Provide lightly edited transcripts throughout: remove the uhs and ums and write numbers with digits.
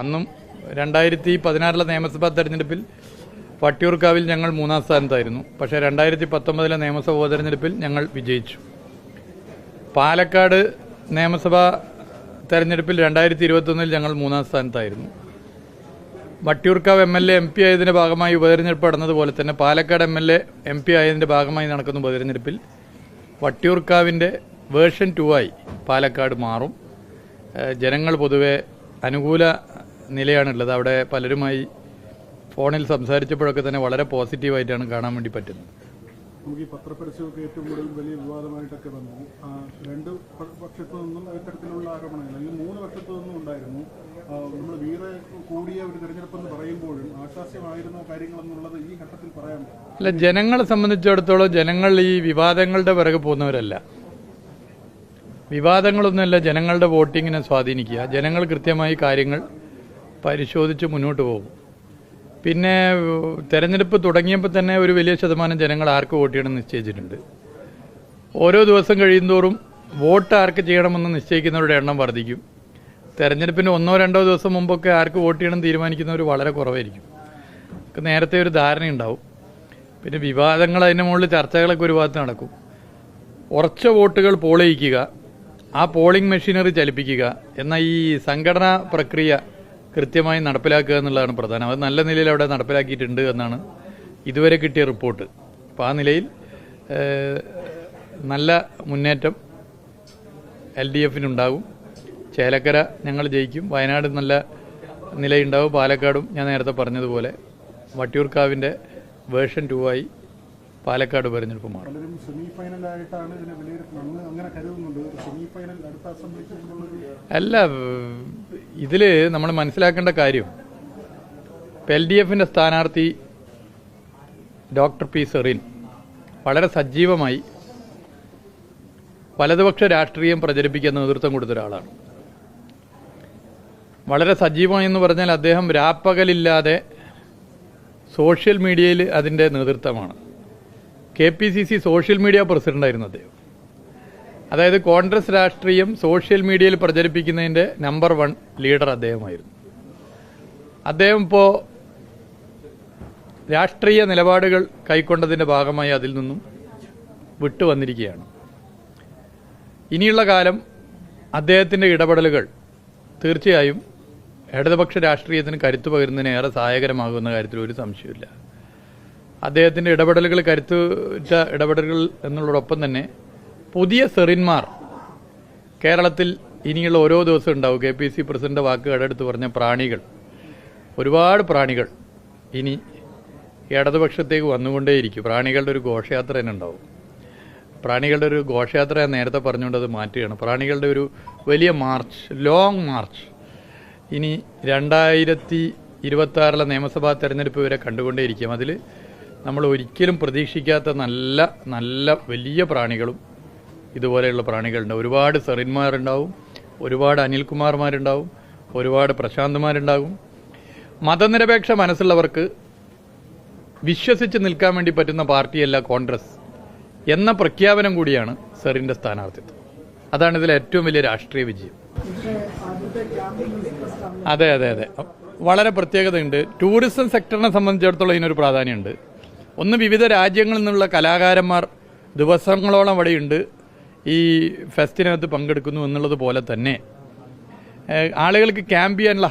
അന്നും 2016 നിയമസഭാ തെരഞ്ഞെടുപ്പിൽ വട്ടിയൂർക്കാവിൽ ഞങ്ങൾ 3-ാം സ്ഥാനത്തായിരുന്നു. പക്ഷേ 2019 നിയമസഭാ ഉപതെരഞ്ഞെടുപ്പിൽ ഞങ്ങൾ വിജയിച്ചു. പാലക്കാട് നിയമസഭാ തെരഞ്ഞെടുപ്പിൽ 2021 ഞങ്ങൾ 3-ാം സ്ഥാനത്തായിരുന്നു. വട്ടിയൂർക്കാവ് MLA MP ആയതിൻ്റെ ഭാഗമായി ഉപതെരഞ്ഞെടുപ്പ് നടന്നതുപോലെ തന്നെ പാലക്കാട് MLA MP ആയതിൻ്റെ ഭാഗമായി നടക്കുന്ന ഉപതെരഞ്ഞെടുപ്പിൽ വട്ടിയൂർക്കാവിൻ്റെ വേർഷൻ 2 ആയി പാലക്കാട് മാറും. ജനങ്ങൾ പൊതുവെ അനുകൂല നിലയാണുള്ളത്. അവിടെ പലരുമായി ഫോണിൽ സംസാരിച്ചപ്പോഴൊക്കെ തന്നെ വളരെ പോസിറ്റീവായിട്ടാണ് കാണാൻ വേണ്ടി പറ്റുന്നത്. നമുക്ക് ഈ പത്രപരസ്യമൊക്കെ ഏറ്റവും കൂടുതൽ വലിയ വിവാദമായിട്ടൊക്കെ വന്നു. രണ്ട് പക്ഷത്തു നിന്നും ഇത്തരത്തിലുള്ള ആരോപണങ്ങൾ, അല്ലെങ്കിൽ 3 പക്ഷത്തു നിന്നും ഉണ്ടായിരുന്നു. നമ്മൾ വീറെ കൂടിയ ഒരു തെരഞ്ഞെടുപ്പെന്ന് പറയുമ്പോഴും ആശാസ്യമായിരുന്ന കാര്യങ്ങളെന്നുള്ളത് ഈ ഘട്ടത്തിൽ പറയാൻ അല്ല. ജനങ്ങളെ സംബന്ധിച്ചിടത്തോളം ജനങ്ങൾ ഈ വിവാദങ്ങളുടെ പിറകെ പോകുന്നവരല്ല. വിവാദങ്ങളൊന്നുമല്ല ജനങ്ങളുടെ വോട്ടിങ്ങിനെ സ്വാധീനിക്കുക. ജനങ്ങൾ കൃത്യമായി കാര്യങ്ങൾ പരിശോധിച്ച് മുന്നോട്ട് പോകും. പിന്നെ തെരഞ്ഞെടുപ്പ് തുടങ്ങിയപ്പോൾ തന്നെ ഒരു വലിയ ശതമാനം ജനങ്ങൾ ആർക്ക് വോട്ട് ചെയ്യണമെന്ന് നിശ്ചയിച്ചിട്ടുണ്ട്. ഓരോ ദിവസം കഴിയുന്തോറും വോട്ട് ആർക്ക് ചെയ്യണമെന്ന് നിശ്ചയിക്കുന്നവരുടെ എണ്ണം വർദ്ധിക്കും. തെരഞ്ഞെടുപ്പിന് 1-2 ദിവസം മുമ്പൊക്കെ ആർക്ക് വോട്ട് ചെയ്യണം തീരുമാനിക്കുന്നവർ വളരെ കുറവായിരിക്കും. നേരത്തെ ഒരു ധാരണയുണ്ടാവും. പിന്നെ വിവാദങ്ങൾ, അതിൻ്റെ മുകളിൽ ചർച്ചകളൊക്കെ ഒരു ഭാഗത്ത് നടക്കും. ഉറച്ച വോട്ടുകൾ പോൾ ചെയ്യിക്കുക, ആ പോളിംഗ് മെഷീനറി ചലിപ്പിക്കുക എന്ന ഈ സംഘടനാ പ്രക്രിയ കൃത്യമായി നടപ്പിലാക്കുക എന്നുള്ളതാണ് പ്രധാനം. അത് നല്ല നിലയിൽ അവിടെ നടപ്പിലാക്കിയിട്ടുണ്ട് എന്നാണ് ഇതുവരെ കിട്ടിയ റിപ്പോർട്ട്. അപ്പോൾ ആ നിലയിൽ നല്ല മുന്നേറ്റം LDF-നുണ്ടാകും. ചേലക്കര ഞങ്ങൾ ജയിക്കും. വയനാട് നല്ല നിലയുണ്ടാവും. പാലക്കാടും ഞാൻ നേരത്തെ പറഞ്ഞതുപോലെ വട്ടിയൂർക്കാവിൻ്റെ വേർഷൻ 2 ആയി പാലക്കാട് തെരഞ്ഞെടുപ്പ് മാറും. അല്ല, ഇതിൽ നമ്മൾ മനസ്സിലാക്കേണ്ട കാര്യം, LDF-ന്റെ സ്ഥാനാർത്ഥി ഡോക്ടർ P. സെറിൻ വളരെ സജീവമായി വലതുപക്ഷ രാഷ്ട്രീയം പ്രചരിപ്പിക്കാൻ നേതൃത്വം കൊടുത്ത ഒരാളാണ്. വളരെ സജീവമായി എന്ന് പറഞ്ഞാൽ അദ്ദേഹം രാപ്പകലില്ലാതെ സോഷ്യൽ മീഡിയയിൽ അതിൻ്റെ നേതൃത്വമാണ്. KPCC സോഷ്യൽ മീഡിയ പ്രസിഡന്റായിരുന്നു അദ്ദേഹം. അതായത് കോൺഗ്രസ് രാഷ്ട്രീയം സോഷ്യൽ മീഡിയയിൽ പ്രചരിപ്പിക്കുന്നതിൻ്റെ നമ്പർ 1 ലീഡർ അദ്ദേഹമായിരുന്നു. അദ്ദേഹം ഇപ്പോൾ രാഷ്ട്രീയ നിലപാടുകൾ കൈക്കൊണ്ടതിൻ്റെ ഭാഗമായി അതിൽ നിന്നും വിട്ടുവന്നിരിക്കുകയാണ്. ഇനിയുള്ള കാലം അദ്ദേഹത്തിൻ്റെ ഇടപെടലുകൾ തീർച്ചയായും ഇടതുപക്ഷ രാഷ്ട്രീയത്തിന് കരുത്തു പകരുന്നതിന് ഏറെ സഹായകരമാകുന്ന കാര്യത്തിൽ ഒരു സംശയമില്ല. അദ്ദേഹത്തിൻ്റെ ഇടപെടലുകൾ കരുത്തുറ്റ ഇടപെടലുകൾ എന്നുള്ളതോടൊപ്പം തന്നെ പുതിയ സെറിന്മാർ കേരളത്തിൽ ഇനിയുള്ള ഓരോ ദിവസവും ഉണ്ടാവും. KPCC പ്രസിഡന്റ് വാക്ക് കടമെടുത്ത് പറഞ്ഞ പ്രാണികൾ, ഒരുപാട് പ്രാണികൾ ഇനി ഇടതുപക്ഷത്തേക്ക് വന്നുകൊണ്ടേയിരിക്കും. പ്രാണികളുടെ ഒരു ഘോഷയാത്ര തന്നെ ഉണ്ടാവും. പ്രാണികളുടെ ഒരു ഘോഷയാത്ര ഞാൻ നേരത്തെ പറഞ്ഞുകൊണ്ട് അത് മാറ്റുകയാണ്. പ്രാണികളുടെ ഒരു വലിയ മാർച്ച്, ലോങ് മാർച്ച് ഇനി 2026 നിയമസഭാ തെരഞ്ഞെടുപ്പ് വരെ കണ്ടുകൊണ്ടേയിരിക്കും. അതിൽ നമ്മൾ ഒരിക്കലും പ്രതീക്ഷിക്കാത്ത നല്ല നല്ല വലിയ പ്രാണികളും ഇതുപോലെയുള്ള പ്രാണികളുണ്ടാവും. ഒരുപാട് സെറിന്മാരുണ്ടാവും, ഒരുപാട് അനിൽകുമാർമാരുണ്ടാവും, ഒരുപാട് പ്രശാന്ത്മാരുണ്ടാകും. മതനിരപേക്ഷ മനസ്സുള്ളവർക്ക് വിശ്വസിച്ച് നിൽക്കാൻ വേണ്ടി പറ്റുന്ന പാർട്ടിയല്ല കോൺഗ്രസ് എന്ന പ്രഖ്യാപനം കൂടിയാണ് സെറിൻ്റെ സ്ഥാനാർത്ഥിത്വം. അതാണ് ഇതിലെ ഏറ്റവും വലിയ രാഷ്ട്രീയ വിജയം. അതെ അതെ അതെ വളരെ പ്രത്യേകതയുണ്ട്. ടൂറിസം സെക്ടറിനെ സംബന്ധിച്ചിടത്തോളം ഇതിനൊരു പ്രാധാന്യമുണ്ട്. ഒന്ന്, വിവിധ രാജ്യങ്ങളിൽ നിന്നുള്ള കലാകാരന്മാർ ദിവസങ്ങളോളം അവിടെയുണ്ട്, ഈ ഫെസ്റ്റിനകത്ത് പങ്കെടുക്കുന്നു എന്നുള്ളത് പോലെ തന്നെ ആളുകൾക്ക് ക്യാമ്പ് ചെയ്യാനുള്ള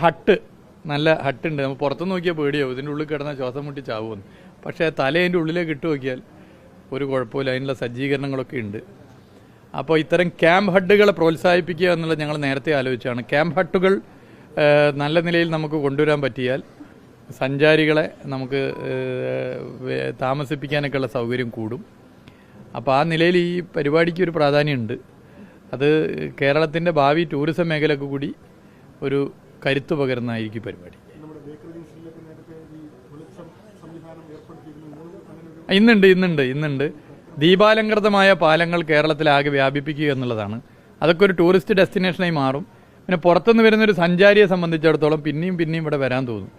നല്ല ഹട്ടുണ്ട്. നമ്മൾ പുറത്തു നോക്കിയാൽ പേടിയാവും, ഇതിൻ്റെ ഉള്ളിൽ കിടന്നാൽ ശ്വാസം മുട്ടി ചാവുമെന്ന്. പക്ഷേ തലേൻ്റെ ഉള്ളിലേക്ക് ഇട്ട് നോക്കിയാൽ ഒരു കുഴപ്പമില്ല, അതിനുള്ള സജ്ജീകരണങ്ങളൊക്കെ ഉണ്ട്. അപ്പോൾ ഇത്തരം ക്യാമ്പ് ഹട്ടുകളെ പ്രോത്സാഹിപ്പിക്കുക എന്നുള്ളത് ഞങ്ങൾ നേരത്തെ ആലോചിച്ചാണ്. ക്യാമ്പ് ഹട്ടുകൾ നല്ല നിലയിൽ നമുക്ക് കൊണ്ടുവരാൻ പറ്റിയാൽ സഞ്ചാരികളെ നമുക്ക് താമസിപ്പിക്കാനൊക്കെയുള്ള സൗകര്യം കൂടും. അപ്പോൾ ആ നിലയിൽ ഈ പരിപാടിക്ക് ഒരു പ്രാധാന്യമുണ്ട്. അത് കേരളത്തിൻ്റെ ഭാവി ടൂറിസം മേഖലയ്ക്ക് കൂടി ഒരു കരുത്ത് പകരുന്നതായിരിക്കും പരിപാടി. ഇന്നുണ്ട് ദീപാലങ്കൃതമായ പാലങ്ങൾ കേരളത്തിലാകെ വ്യാപിപ്പിക്കുക എന്നുള്ളതാണ്. അതൊക്കെ ഒരു ടൂറിസ്റ്റ് ഡെസ്റ്റിനേഷനായി മാറും. പിന്നെ പുറത്തുനിന്ന് വരുന്നൊരു സഞ്ചാരിയെ സംബന്ധിച്ചിടത്തോളം പിന്നെയും ഇവിടെ വരാൻ തോന്നും.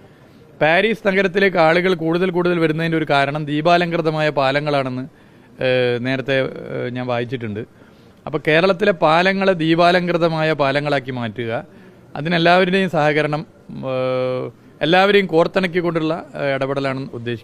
പാരീസ് നഗരത്തിലേക്ക് ആളുകൾ കൂടുതൽ വരുന്നതിൻ്റെ ഒരു കാരണം ദീപാലങ്കൃതമായ പാലങ്ങളാണെന്ന് നേരത്തെ ഞാൻ വായിച്ചിട്ടുണ്ട്. അപ്പോൾ കേരളത്തിലെ പാലങ്ങളെ ദീപാലങ്കൃതമായ പാലങ്ങളാക്കി മാറ്റുക, അതിനെല്ലാവരുടെയും സഹകരണം, എല്ലാവരെയും കോർത്തിണക്കിക്കൊണ്ടുള്ള ഇടപെടലാണ് ഉദ്ദേശിക്കുന്നത്.